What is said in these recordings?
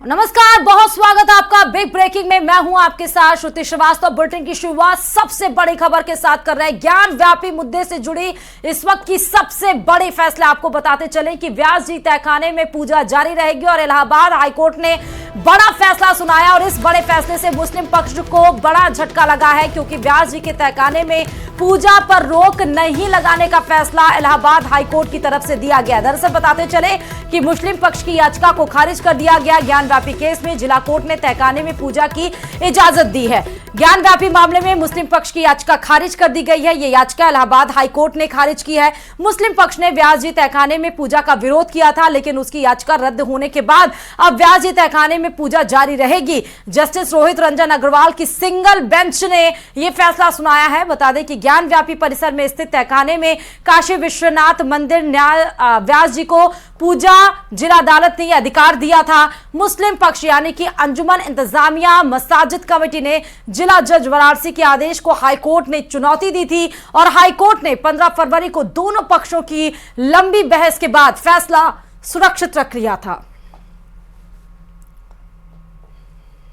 नमस्कार, बहुत स्वागत है आपका बिग ब्रेकिंग में। मैं हूं आपके साथ श्रुति श्रीवास्तव। बुलेटिन की शुरुआत सबसे बड़ी खबर के साथ कर रहे हैं। ज्ञान व्यापी मुद्दे से जुड़ी इस वक्त की सबसे बड़ी फैसला आपको बताते चले कि व्यास जी तहखाने में पूजा जारी रहेगी और इलाहाबाद हाईकोर्ट ने बड़ा फैसला सुनाया और इस बड़े फैसले से मुस्लिम पक्ष को बड़ा झटका लगा है, क्योंकि व्यास जी के तहखाने में पूजा पर रोक नहीं लगाने का फैसला इलाहाबाद हाईकोर्ट की तरफ से दिया गया। दरअसल बताते चले कि मुस्लिम पक्ष की याचिका को खारिज कर दिया गया। ज्ञान व्यापी केस में जिला कोर्ट ने तहखाने में पूजा की इजाजत दी है। ज्ञान व्यापी मामले में मुस्लिम पक्ष की याचिका खारिज कर दी गई है। यह याचिका इलाहाबाद हाईकोर्ट ने खारिज की है। मुस्लिम पक्ष ने व्यास जी तहखाने में पूजा का विरोध किया था, लेकिन उसकी याचिका रद्द होने के बाद अब व्यास जी तहखाने में पूजा जारी रहेगी। जस्टिस रोहित रंजन अग्रवाल की सिंगल बेंच ने यह फैसला सुनाया है। बता दें कि ज्ञान व्यापी परिसर में स्थित तहखाने में काशी विश्वनाथ मंदिर व्यास जी को पूजा जिला अदालत ने अधिकार दिया था। मुस्लिम पक्ष यानी कि अंजुमन इंतजामिया मसाजिद कमेटी ने जिला जज वाराणसी के आदेश को हाईकोर्ट ने चुनौती दी थी और हाईकोर्ट ने 15 फरवरी को दोनों पक्षों की लंबी बहस के बाद फैसला सुरक्षित रख लिया था।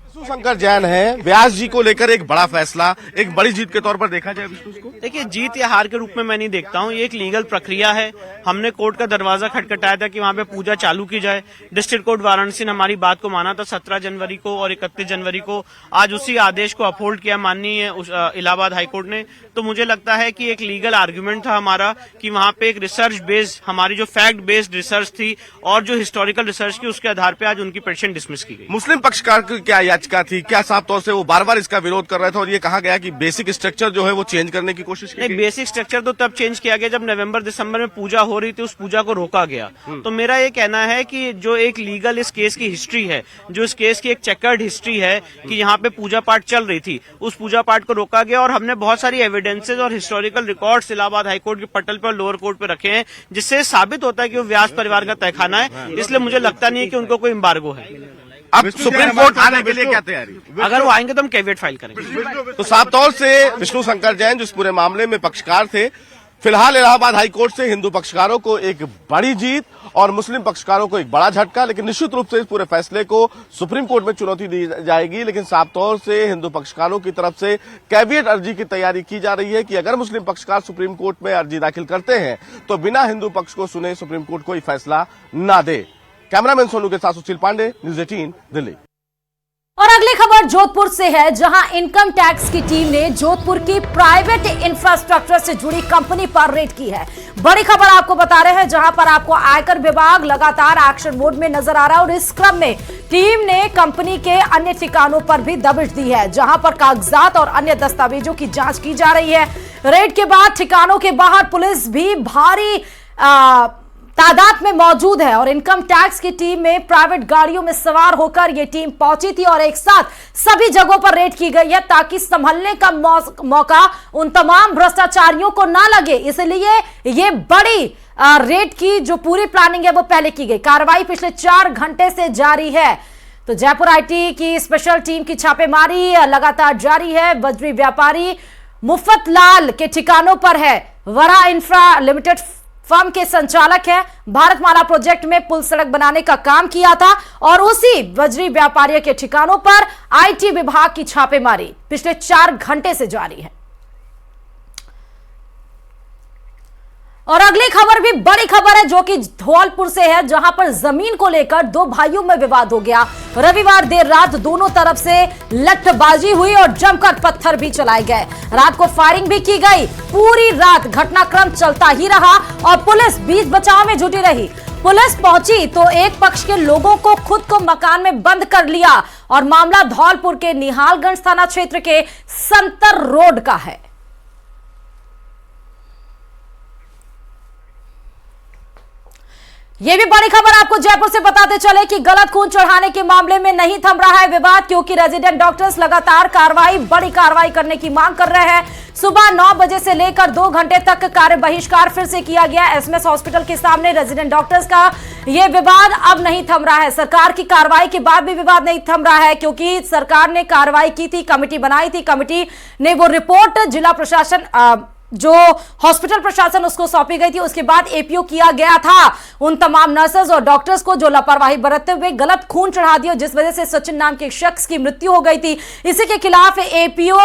विष्णु शंकर जैन है। व्यास जी को लेकर एक बड़ा फैसला, एक बड़ी जीत के तौर पर देखा जाए विष्णु को? देखिए, जीत या हार के रूप में मैं नहीं देखता हूँ। ये एक लीगल प्रक्रिया है। हमने कोर्ट का दरवाजा खटखटाया था कि वहाँ पे पूजा चालू की जाए। डिस्ट्रिक्ट कोर्ट वाराणसी ने हमारी बात को माना था 17 जनवरी को और 31 जनवरी को। आज उसी आदेश को अपहोल्ड किया माननीय इलाहाबाद हाईकोर्ट ने। तो मुझे लगता है कि एक लीगल आर्ग्यूमेंट था हमारा कि वहाँ पे एक रिसर्च बेस्ड, हमारी जो फैक्ट बेस्ड रिसर्च थी और जो हिस्टोरिकल रिसर्च की, उसके आधार पर आज उनकी पिटीशन डिसमिस की गई। मुस्लिम पक्षकार की क्या याचिका थी? क्या साफ तौर से वो बार बार इसका विरोध कर रहे थे और ये कहा गया कि बेसिक स्ट्रक्चर जो है वो चेंज करने की कोशिश की? नहीं, बेसिक स्ट्रक्चर तो तब चेंज किया गया जब नवंबर दिसंबर में पूजा हो रही थी, उस पूजा को रोका गया। तो मेरा ये कहना है कि जो एक लीगल इस केस की हिस्ट्री है, जो इस केस की एक चेकर्ड हिस्ट्री है कि यहाँ पे पूजा पाठ चल रही थी, उस पूजा पाठ को रोका गया और हमने बहुत सारी एविडेंसेज और हिस्टोरिकल रिकॉर्ड्स इलाहाबाद हाईकोर्ट के पटल पर, लोअर कोर्ट पे रखे हैं, जिससे साबित होता है कि वो व्यास परिवार का तहखाना है। इसलिए मुझे लगता नहीं है कि उनको कोई एम्बार्गो है। अब सुप्रीम कोर्ट आने के लिए क्या तैयारी? अगर वो आएंगे तो हम कैविएट फाइल करेंगे। तो साफ तौर से विष्णु शंकर जैन जो इस पूरे मामले में पक्षकार थे, फिलहाल इलाहाबाद हाईकोर्ट से हिंदू पक्षकारों को एक बड़ी जीत और मुस्लिम पक्षकारों को एक बड़ा झटका। लेकिन निश्चित रूप से इस पूरे फैसले को सुप्रीम कोर्ट में चुनौती दी जाएगी। लेकिन साफ तौर से हिंदू पक्षकारों की तरफ से कैविएट अर्जी की तैयारी की जा रही है कि अगर मुस्लिम पक्षकार सुप्रीम कोर्ट में अर्जी दाखिल करते हैं तो बिना हिंदू पक्ष को सुने सुप्रीम कोर्ट कोई फैसला न दे। कैमरामैन सोनू के साथ सुशील पांडे, न्यूज़ 18 दिल्ली। और अगली खबर जोधपुर से है, जहां इनकम टैक्स की टीम ने जोधपुर की प्राइवेट इंफ्रास्ट्रक्चर से जुड़ी कंपनी पर रेड की है। बड़ी खबर आपको बता रहे हैं, जहां पर आपको आयकर विभाग लगातार एक्शन मोड में नजर आ रहा है और इस क्रम में टीम ने कंपनी के अन्य ठिकानों पर भी दबिश दी है, जहां पर कागजात और अन्य दस्तावेजों की जांच की जा रही है। रेड के बाद ठिकानों के बाहर पुलिस भी भारी तादाद में मौजूद है और इनकम टैक्स की टीम में प्राइवेट गाड़ियों में सवार होकर यह टीम पहुंची थी और एक साथ सभी जगहों पर रेड की गई है ताकि संभलने का मौका उन तमाम भ्रष्टाचारियों को ना लगे। इसलिए ये बड़ी रेड की जो पूरी प्लानिंग है वो पहले की गई। कार्रवाई पिछले 4 घंटे से जारी है। तो जयपुर आईटी की स्पेशल टीम की छापेमारी लगातार जारी है। बजरी व्यापारी मुफ्त लाल के ठिकानों पर है। वरा इंफ्रा लिमिटेड फर्म के संचालक है। भारतमाला प्रोजेक्ट में पुल सड़क बनाने का काम किया था और उसी बजरी व्यापारियों के ठिकानों पर आईटी विभाग की छापेमारी पिछले 4 घंटे से जारी है। और अगली खबर भी बड़ी खबर है, जो कि धौलपुर से है, जहां पर जमीन को लेकर 2 भाइयों में विवाद हो गया। रविवार देर रात दोनों तरफ से लठबाजी हुई और जमकर पत्थर भी चलाए गए। रात को फायरिंग भी की गई। पूरी रात घटनाक्रम चलता ही रहा और पुलिस बीच बचाव में जुटी रही। पुलिस पहुंची तो एक पक्ष के लोगों को खुद को मकान में बंद कर लिया और मामला धौलपुर के निहालगंज थाना क्षेत्र के संतर रोड का है। ये भी बड़ी खबर आपको जयपुर से बताते चले कि गलत खून चढ़ाने के मामले में नहीं थम रहा है विवाद, क्योंकि रेजिडेंट डॉक्टर्स लगातार बड़ी कार्रवाई करने की मांग कर रहे हैं। सुबह 9 बजे से लेकर 2 घंटे तक कार्य बहिष्कार फिर से किया गया। एसएमएस हॉस्पिटल के सामने रेजिडेंट डॉक्टर्स का यह विवाद अब नहीं थम रहा है। सरकार की कार्रवाई के बाद भी विवाद नहीं थम रहा है, क्योंकि सरकार ने कार्रवाई की थी, कमेटी बनाई थी, कमेटी ने वो रिपोर्ट जिला प्रशासन जो हॉस्पिटल प्रशासन उसको सौंपी गई थी, उसके बाद एपीओ किया गया था उन तमाम नर्सेज और डॉक्टर्स को जो लापरवाही बरतते हुए गलत खून चढ़ा दिया, जिस वजह से सचिन नाम के एक शख्स की मृत्यु हो गई थी। इसी के खिलाफ एपीओ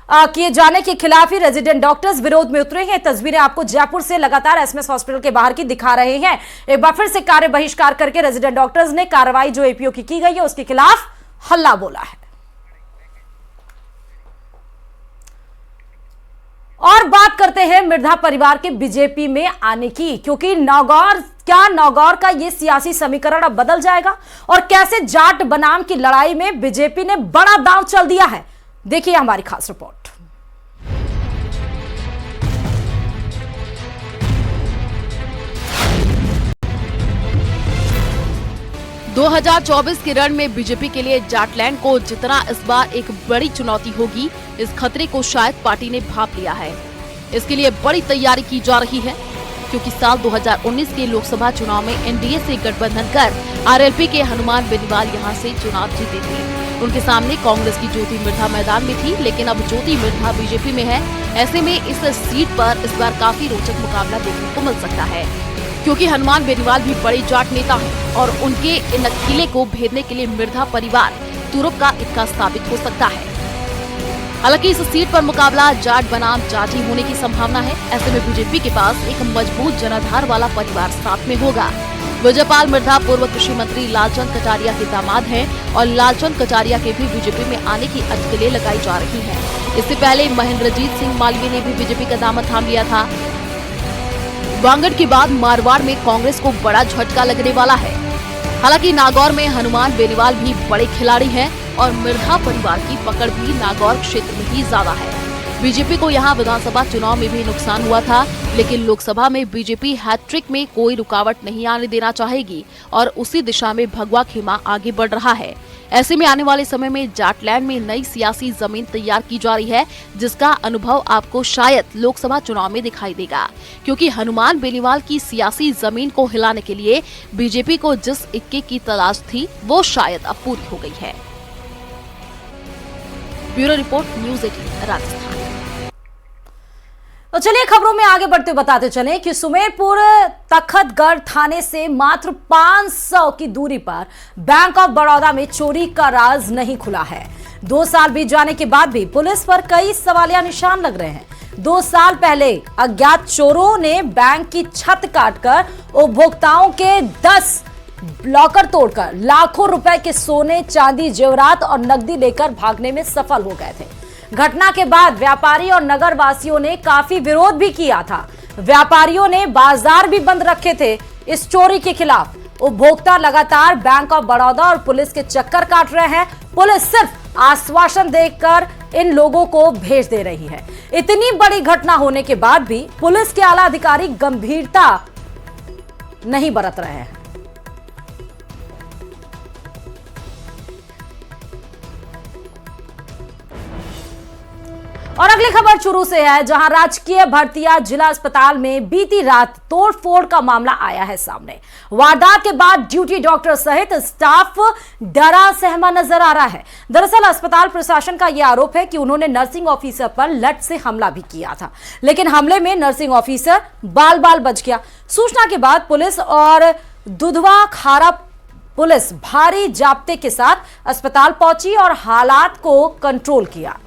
किए जाने के खिलाफ ही रेजिडेंट डॉक्टर्स विरोध में उतरे हैं। तस्वीरें आपको जयपुर से लगातार एसएमएस हॉस्पिटल के बाहर की दिखा रहे हैं। एक बार फिर से कार्य बहिष्कार करके रेजिडेंट डॉक्टर्स ने कार्रवाई जो एपीओ की गई है उसके खिलाफ हल्ला बोला है। और बात करते हैं मिर्धा परिवार के बीजेपी में आने की, क्योंकि नौगौर का यह सियासी समीकरण अब बदल जाएगा और कैसे जाट बनाम की लड़ाई में बीजेपी ने बड़ा दांव चल दिया है। देखिए हमारी खास रिपोर्ट। दो 2024 के रण में बीजेपी के लिए जाटलैंड को जितना इस बार एक बड़ी चुनौती होगी, इस खतरे को शायद पार्टी ने भांप लिया है। इसके लिए बड़ी तैयारी की जा रही है, क्योंकि साल 2019 के लोकसभा चुनाव में एनडीए से गठबंधन कर आरएलपी के हनुमान बेनीवाल यहां से चुनाव जीते थे। उनके सामने कांग्रेस की ज्योति मिर्धा मैदान में थी, लेकिन अब ज्योति मिर्धा बीजेपी में है। ऐसे में इस सीट पर इस बार काफी रोचक मुकाबला देखने को मिल सकता है, क्योंकि हनुमान बेनीवाल भी बड़े जाट नेता हैं और उनके इन किले को भेदने के लिए मिर्धा परिवार तुरुप का इक्का स्थापित हो सकता है। हालांकि इस सीट पर मुकाबला जाट बनाम जाटी होने की संभावना है। ऐसे में बीजेपी के पास एक मजबूत जनाधार वाला परिवार साथ में होगा। विजयपाल मिर्धा पूर्व कृषि मंत्री लालचंद कटारिया के दामाद हैं और लालचंद कटारिया के भी बीजेपी में आने की अटकलें लगाई जा रही हैं। इससे पहले महेंद्रजीत सिंह मालवीय ने भी बीजेपी का दामन थाम लिया था। वांगड़ के बाद मारवाड़ में कांग्रेस को बड़ा झटका लगने वाला है। हालांकि नागौर में हनुमान बेनीवाल भी बड़े खिलाड़ी हैं और मिर्धा परिवार की पकड़ भी नागौर क्षेत्र में ही ज्यादा है। बीजेपी को यहां विधानसभा चुनाव में भी नुकसान हुआ था, लेकिन लोकसभा में बीजेपी हैट्रिक में कोई रुकावट नहीं आने देना चाहेगी और उसी दिशा में भगवा खेमा आगे बढ़ रहा है। ऐसे में आने वाले समय में जाटलैंड में नई सियासी जमीन तैयार की जा रही है, जिसका अनुभव आपको शायद लोकसभा चुनाव में दिखाई देगा, क्योंकि हनुमान बेनीवाल की सियासी जमीन को हिलाने के लिए बीजेपी को जिस इक्के की तलाश थी वो शायद अब पूरी हो गई है। Bureau report, news 18 Rajasthan. तो चलिए खबरों में आगे बढ़ते बताते चलें कि सुमेरपुर तखतगढ़ थाने से मात्र 500 की दूरी पर बैंक ऑफ बड़ौदा में चोरी का राज नहीं खुला है। 2 साल बीत जाने के बाद भी पुलिस पर कई सवालिया निशान लग रहे हैं। 2 साल पहले अज्ञात चोरों ने बैंक की छत काटकर उपभोक्ताओं के 10 लॉकर तोड़कर लाखों रुपए के सोने, चांदी, जेवरात और नकदी लेकर भागने में सफल हो गए थे। घटना के बाद व्यापारी और नगर वासियों ने काफी विरोध भी किया था। व्यापारियों ने बाजार भी बंद रखे थे इस चोरी के खिलाफ। उपभोक्ता लगातार बैंक ऑफ बड़ौदा और पुलिस के चक्कर काट रहे हैं। पुलिस सिर्फ आश्वासन देकर इन लोगों को भेज दे रही है। इतनी बड़ी घटना होने के बाद भी पुलिस के आला अधिकारी गंभीरता नहीं बरत रहे हैं। और अगली खबर चूरू से है, जहां राजकीय भरतिया जिला अस्पताल में बीती रात तोड़फोड़ का मामला आया है सामने। वारदात के बाद ड्यूटी डॉक्टर सहित स्टाफ डरा सहमा नजर आ रहा है। दरअसल अस्पताल प्रशासन का यह आरोप है कि उन्होंने नर्सिंग ऑफिसर पर लट से हमला भी किया था, लेकिन हमले में नर्सिंग ऑफिसर बाल बाल बच गया। सूचना के बाद पुलिस और दुधवा खारा पुलिस भारी जाब्ते के साथ अस्पताल पहुंची और हालात को कंट्रोल किया।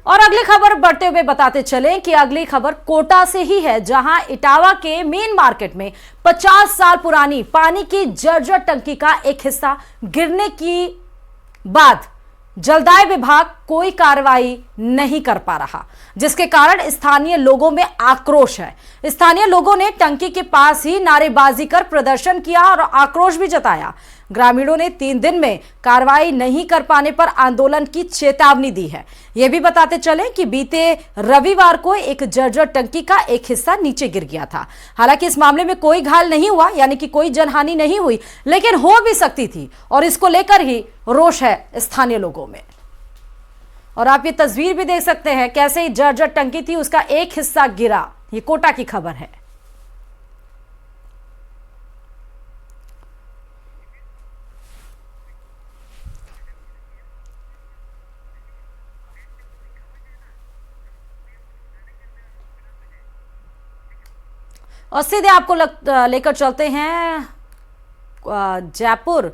और अगली खबर बढ़ते हुए बताते चलें कि अगली खबर कोटा से ही है, जहां इटावा के मेन मार्केट में 50 साल पुरानी पानी की जर्जर टंकी का एक हिस्सा गिरने की बाद जलदाय विभाग कोई कार्रवाई नहीं कर पा रहा, जिसके कारण स्थानीय लोगों में आक्रोश है। स्थानीय लोगों ने टंकी के पास ही नारेबाजी कर प्रदर्शन किया और आक्रोश भी जताया। ग्रामीणों ने 3 दिन में कार्रवाई नहीं कर पाने पर आंदोलन की चेतावनी दी है। यह भी बताते चलें कि बीते रविवार को एक जर्जर टंकी का एक हिस्सा नीचे गिर गया था। हालांकि इस मामले में कोई घायल नहीं हुआ, यानी कि कोई जनहानि नहीं हुई, लेकिन हो भी सकती थी और इसको लेकर ही रोष है स्थानीय लोगों में। और आप ये तस्वीर भी देख सकते हैं कैसे जर्जर टंकी थी, उसका एक हिस्सा गिरा। ये कोटा की खबर है। और सीधे आपको लेकर चलते हैं जयपुर,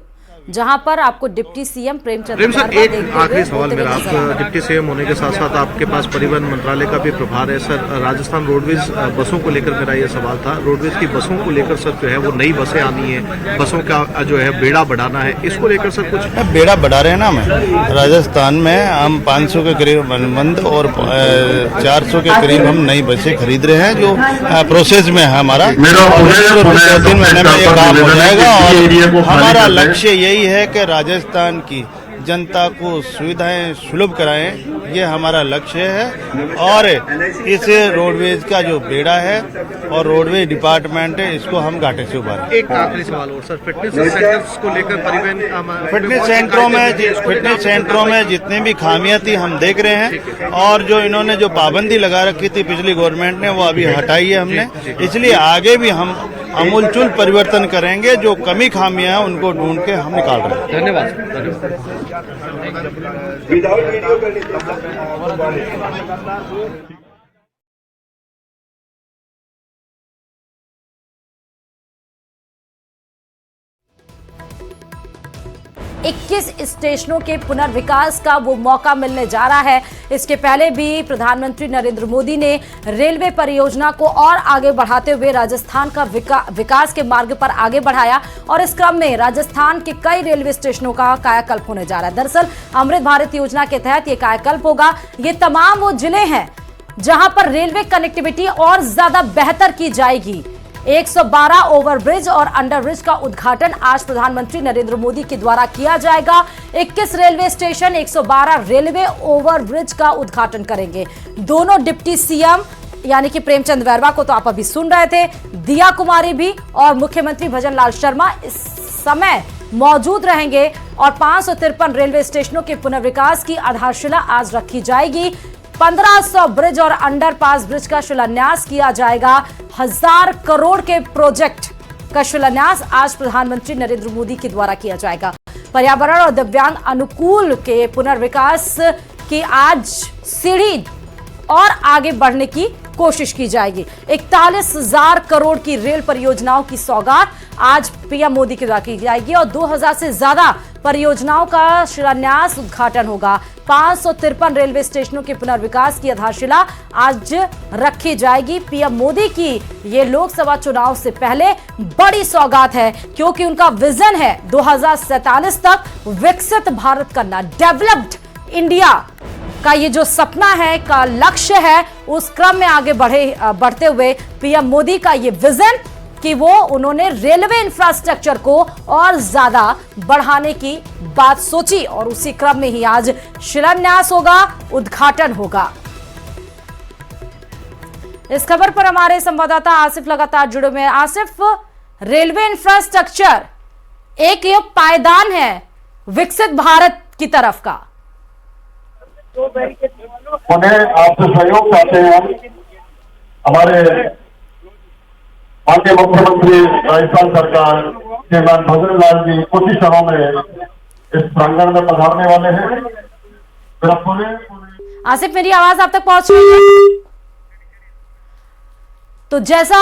जहां पर आपको डिप्टी सीएम प्रेमचंद सर, एक आखिरी सवाल मेरा, आप डिप्टी सीएम होने के साथ साथ आपके पास परिवहन मंत्रालय का भी प्रभार है सर। राजस्थान रोडवेज बसों को लेकर मेरा ये सवाल था, रोडवेज की बसों को लेकर सर जो है वो नई बसें आनी है, बसों का जो है बेड़ा बढ़ाना है, इसको लेकर सर कुछ बेड़ा बढ़ा रहे हैं ना। मैं राजस्थान में हम 500 के करीब अनुबंध और 400 के करीब हम नई बसें खरीद रहे हैं, जो प्रोसेस में है हमारा। 2-3 महीने में ये काम हो जाएगा और हमारा लक्ष्य यही है कि राजस्थान की जनता को सुविधाएं सुलभ कराएं, ये हमारा लक्ष्य है। और इस रोडवेज का जो बेड़ा है और रोडवेज डिपार्टमेंट है, इसको हम घाटे से उबारें। एक आखिरी सवाल और सर, फिटनेस सेंटर्स को लेकर परिवहन फिटनेस सेंटरों में जितनी भी खामियां थी हम देख रहे हैं, और जो इन्होंने जो पाबंदी लगा रखी थी पिछली गवर्नमेंट ने, वो अभी हटाई है हमने। इसलिए आगे भी हम अमूलचूल परिवर्तन करेंगे, जो कमी खामियां हैं उनको ढूंढ के हम निकाल रहे हैं। धन्यवाद। इक्कीस स्टेशनों के पुनर्विकास का वो मौका मिलने जा रहा है। इसके पहले भी प्रधानमंत्री नरेंद्र मोदी ने रेलवे परियोजना को और आगे बढ़ाते हुए राजस्थान का विकास के मार्ग पर आगे बढ़ाया, और इस क्रम में राजस्थान के कई रेलवे स्टेशनों का कायाकल्प होने जा रहा है। दरअसल अमृत भारत योजना के तहत ये कायाकल्प होगा। ये तमाम वो जिले हैं जहां पर रेलवे कनेक्टिविटी और ज्यादा बेहतर की जाएगी। 112 ओवरब्रिज और अंडरब्रिज का उद्घाटन आज प्रधानमंत्री नरेंद्र मोदी के द्वारा किया जाएगा। 21 रेलवे स्टेशन, 112 रेलवे ओवरब्रिज का उद्घाटन करेंगे। दोनों डिप्टी सीएम यानी कि प्रेमचंद बैरवा को तो आप अभी सुन रहे थे, दिया कुमारी भी और मुख्यमंत्री भजन लाल शर्मा इस समय मौजूद रहेंगे। और 553 रेलवे स्टेशनों के पुनर्विकास की आधारशिला आज रखी जाएगी। 1500 ब्रिज और अंडरपास ब्रिज का शिलान्यास किया जाएगा। 1000 करोड़ के प्रोजेक्ट का शिलान्यास आज प्रधानमंत्री नरेंद्र मोदी के द्वारा किया जाएगा। पर्यावरण और दिव्यांग अनुकूल के पुनर्विकास की आज सीढ़ी और आगे बढ़ने की कोशिश की जाएगी। 41,000 करोड़ की रेल परियोजनाओं की सौगात आज पीएम मोदी के द्वारा की जाएगी और 2000 से ज्यादा परियोजनाओं का शिलान्यास उद्घाटन होगा। 553 रेलवे स्टेशनों के पुनर्विकास की आधारशिला आज रखी जाएगी। पीएम मोदी की ये लोकसभा चुनाव से पहले बड़ी सौगात है, क्योंकि उनका विजन है 2047 तक विकसित भारत करना, डेवलप्ड इंडिया का ये जो सपना है, का लक्ष्य है, उस क्रम में आगे बढ़ते हुए पीएम मोदी का ये विजन कि वो उन्होंने रेलवे इंफ्रास्ट्रक्चर को और ज्यादा बढ़ाने की बात सोची, और उसी क्रम में ही आज शिलान्यास होगा, उद्घाटन होगा। इस खबर पर हमारे संवाददाता आसिफ लगातार जुड़े हुए हैं। आसिफ, रेलवे इंफ्रास्ट्रक्चर एक ये पायदान है विकसित भारत की तरफ का। उन्हें आपसे सहयोग चाहते हैं। हमारे माननीय मुख्यमंत्री राजस्थान सरकार श्रीमान भजन लाल जी कुछ ही क्षणों में इस प्रांगण में पधारने वाले हैं। आसिफ, मेरी आवाज आप तक पहुंच रही है? तो जैसा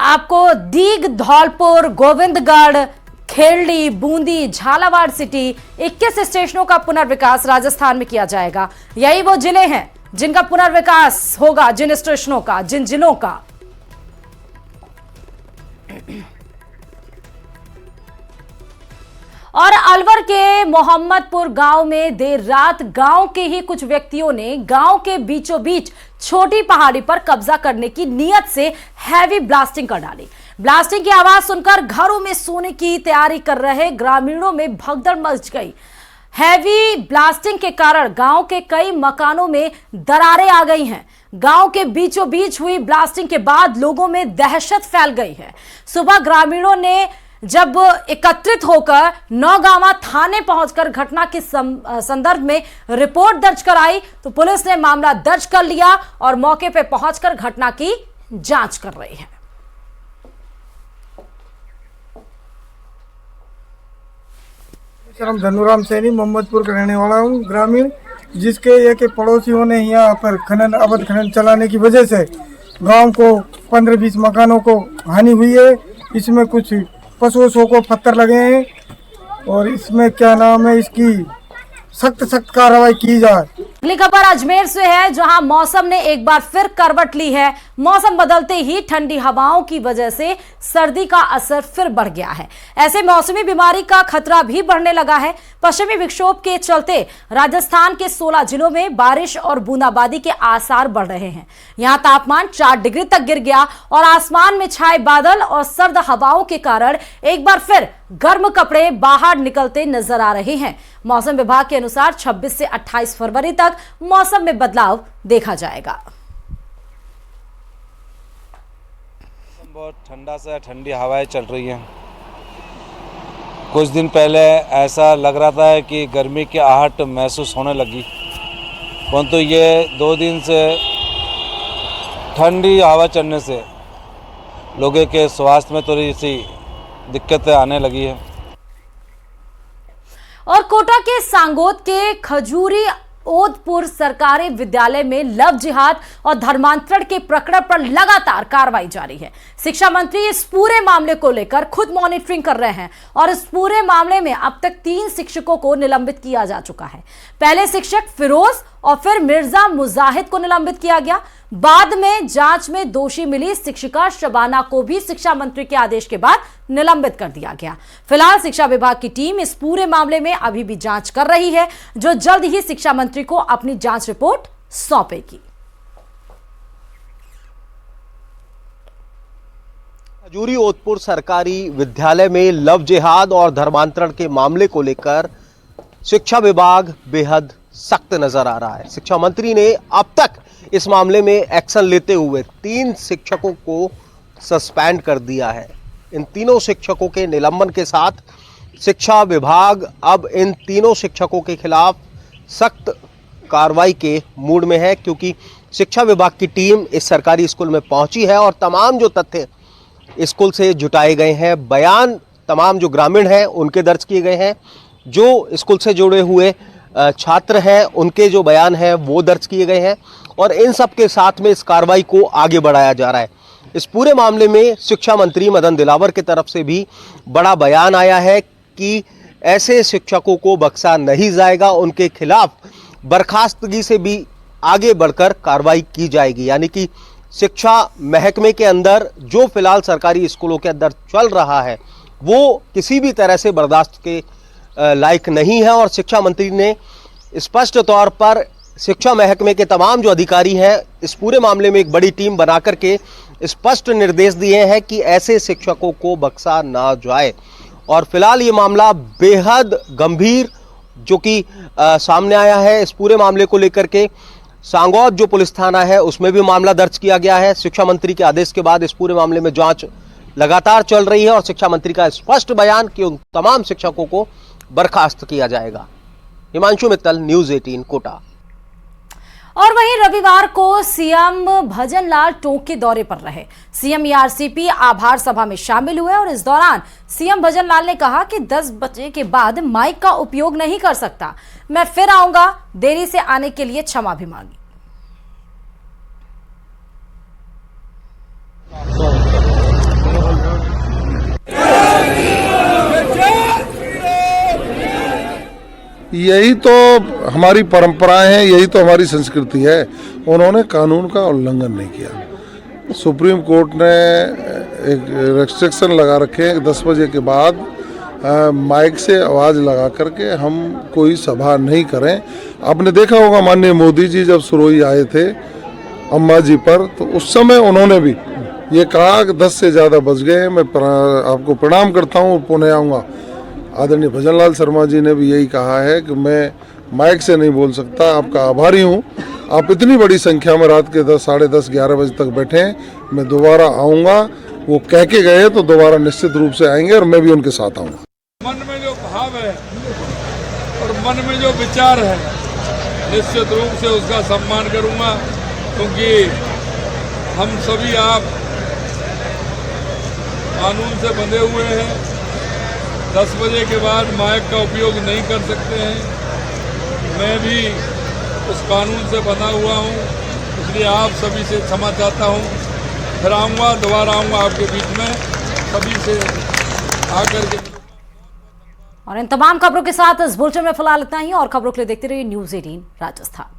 आपको दीग, धौलपुर, गोविंदगढ़, खेलड़ी, बूंदी, झालावाड़ सिटी, 21 स्टेशनों का पुनर्विकास राजस्थान में किया जाएगा। यही वो जिले हैं जिनका पुनर्विकास होगा, जिन स्टेशनों का, जिन जिलों का। और अलवर के मोहम्मदपुर गांव में देर रात गांव के ही कुछ व्यक्तियों ने गांव के बीचों बीच छोटी पहाड़ी पर कब्जा करने की नीयत से हैवी ब्लास्टिंग कर डाली। ब्लास्टिंग की आवाज सुनकर घरों में सोने की तैयारी कर रहे ग्रामीणों में भगदड़ मच गई। हैवी ब्लास्टिंग के कारण गांव के कई मकानों में दरारें आ गई हैं। गांव के बीचों बीच हुई ब्लास्टिंग के बाद लोगों में दहशत फैल गई है। सुबह ग्रामीणों ने जब एकत्रित होकर नौगांवा थाने पहुंचकर घटना के संदर्भ में रिपोर्ट दर्ज कराई, तो पुलिस ने मामला दर्ज कर लिया और मौके पर पहुंचकर घटना की जांच कर रही है। हम धनुराम सैनी मोहम्मदपुर का रहने वाला हूँ, ग्रामीण, जिसके ये के पड़ोसियों ने यहाँ पर अवैध खनन चलाने की वजह से गांव को 15-20 मकानों को हानि हुई है। इसमें कुछ पशुओं को पत्थर लगे हैं और इसमें क्या नाम है, इसकी सख्त कार्रवाई की जाए। अगली खबर अजमेर से है, जहां मौसम ने एक बार फिर करवट ली है। मौसम बदलते ही ठंडी हवाओं की वजह से सर्दी का असर फिर बढ़ गया है। ऐसे मौसमी बीमारी का खतरा भी बढ़ने लगा है। पश्चिमी विक्षोभ के चलते राजस्थान के 16 जिलों में बारिश और बूंदाबांदी के आसार बढ़ रहे हैं। यहां तापमान 4 डिग्री तक गिर गया और आसमान में छाए बादल और सर्द हवाओं के कारण एक बार फिर गर्म कपड़े बाहर निकलते नजर आ रहे हैं। मौसम विभाग के अनुसार 26 से 28 फरवरी तक मौसम में बदलाव देखा जाएगा। बहुत ठंडा से ठंडी हवाएं चल रही हैं। कुछ दिन पहले ऐसा लग रहा था कि गर्मी की आहट महसूस होने लगी, परंतु ये 2 दिन से ठंडी हवा चलने से लोगों के स्वास्थ्य में थोड़ी सी दिक्कतें आने लगी है। और कोटा के सांगोद के खजूरी ओदपुर सरकारी विद्यालय में लव जिहाद और धर्मांतरण के प्रकरण पर लगातार कार्रवाई जारी है। शिक्षा मंत्री इस पूरे मामले को लेकर खुद मॉनिटरिंग कर रहे हैं और इस पूरे मामले में अब तक 3 शिक्षकों को निलंबित किया जा चुका है। पहले शिक्षक फिरोज और फिर मिर्जा मुजाहिद को निलंबित किया गया। बाद में जांच में दोषी मिली शिक्षिका शबाना को भी शिक्षा मंत्री के आदेश के बाद निलंबित कर दिया गया। फिलहाल शिक्षा विभाग की टीम इस पूरे मामले में अभी भी जांच कर रही है, जो जल्द ही शिक्षा मंत्री को अपनी जांच रिपोर्ट सौंपेगी। खजूरी ओदपुर सरकारी विद्यालय में लव जिहाद और धर्मांतरण के मामले को लेकर शिक्षा विभाग बेहद सख्त नजर आ रहा है। शिक्षा मंत्री ने अब तक इस मामले में एक्शन लेते हुए 3 शिक्षकों को सस्पेंड कर दिया है। इन तीनों शिक्षकों के निलंबन के साथ शिक्षा विभाग अब इन तीनों शिक्षकों के खिलाफ सख्त कार्रवाई के मूड में है, क्योंकि शिक्षा विभाग की टीम इस सरकारी स्कूल में पहुंची है और तमाम जो तथ्य स्कूल से जुटाए गए हैं, बयान तमाम जो ग्रामीण हैं उनके दर्ज किए गए हैं, जो स्कूल से जुड़े हुए छात्र हैं उनके जो बयान हैं वो दर्ज किए गए हैं और इन सब के साथ में इस कार्रवाई को आगे बढ़ाया जा रहा है। इस पूरे मामले में शिक्षा मंत्री मदन दिलावर की तरफ से भी बड़ा बयान आया है कि ऐसे शिक्षकों को बख्शा नहीं जाएगा, उनके खिलाफ बर्खास्तगी से भी आगे बढ़कर कार्रवाई की जाएगी। यानी कि शिक्षा महकमे के अंदर जो फिलहाल सरकारी स्कूलों के अंदर चल रहा है वो किसी भी तरह से बर्दाश्त के लायक नहीं है और शिक्षा मंत्री ने स्पष्ट तौर पर शिक्षा महकमे के तमाम जो अधिकारी हैं इस पूरे मामले में एक बड़ी टीम बना करके स्पष्ट निर्देश दिए हैं कि ऐसे शिक्षकों को बख्शा ना जाए। और फिलहाल ये मामला बेहद गंभीर जो कि सामने आया है। इस पूरे मामले को लेकर के सांगौद जो पुलिस थाना है उसमें भी मामला दर्ज किया गया है। शिक्षा मंत्री के आदेश के बाद इस पूरे मामले में जांच लगातार चल रही है और शिक्षा मंत्री का स्पष्ट बयान कि उन तमाम शिक्षकों को बर्खास्त किया जाएगा। हिमांशु मित्तल, न्यूज़ 18 कोटा। और वहीं रविवार को सीएम भजनलाल टोंक के दौरे पर रहे। सीएम ईआरसीपी आभार सभा में शामिल हुए और इस दौरान सीएम भजनलाल ने कहा कि 10 बजे के बाद माइक का उपयोग नहीं कर सकता। मैं फिर आऊंगा, देरी से आने के लिए क्षमा भी मांगी। यही तो हमारी परंपराएं हैं, यही तो हमारी संस्कृति है। उन्होंने कानून का उल्लंघन नहीं किया। सुप्रीम कोर्ट ने एक रेस्ट्रिक्शन लगा रखे हैं 10 बजे के बाद माइक से आवाज़ लगा करके हम कोई सभा नहीं करें। आपने देखा होगा माननीय मोदी जी जब सुरोई आए थे अम्मा जी पर, तो उस समय उन्होंने भी ये कहा कि 10 से ज़्यादा बज गए, मैं आपको प्रणाम करता हूँ, पुणे आऊँगा। आदरणीय भजनलाल शर्मा जी ने भी यही कहा है कि मैं माइक से नहीं बोल सकता। आपका आभारी हूँ, आप इतनी बड़ी संख्या में रात के 10, साढ़े 10, 11 बजे तक बैठे हैं। मैं दोबारा आऊँगा, वो कह के गए तो दोबारा निश्चित रूप से आएंगे और मैं भी उनके साथ आऊँगा। मन में जो भाव है और मन में जो विचार है निश्चित रूप से उसका सम्मान करूँगा, क्योंकि हम सभी आप कानून से बंधे हुए हैं। 10 बजे के बाद माइक का उपयोग नहीं कर सकते हैं। मैं भी उस कानून से बंधा हुआ हूँ, इसलिए आप सभी से क्षमा चाहता हूँ। फिर आऊँगा, दोबारा आऊँगा आपके बीच में, सभी से आकर के। और इन तमाम खबरों के साथ इस बुलेटिन में फिलहाल इतना ही, और खबरों के लिए देखते रहिए न्यूज़ 18 राजस्थान।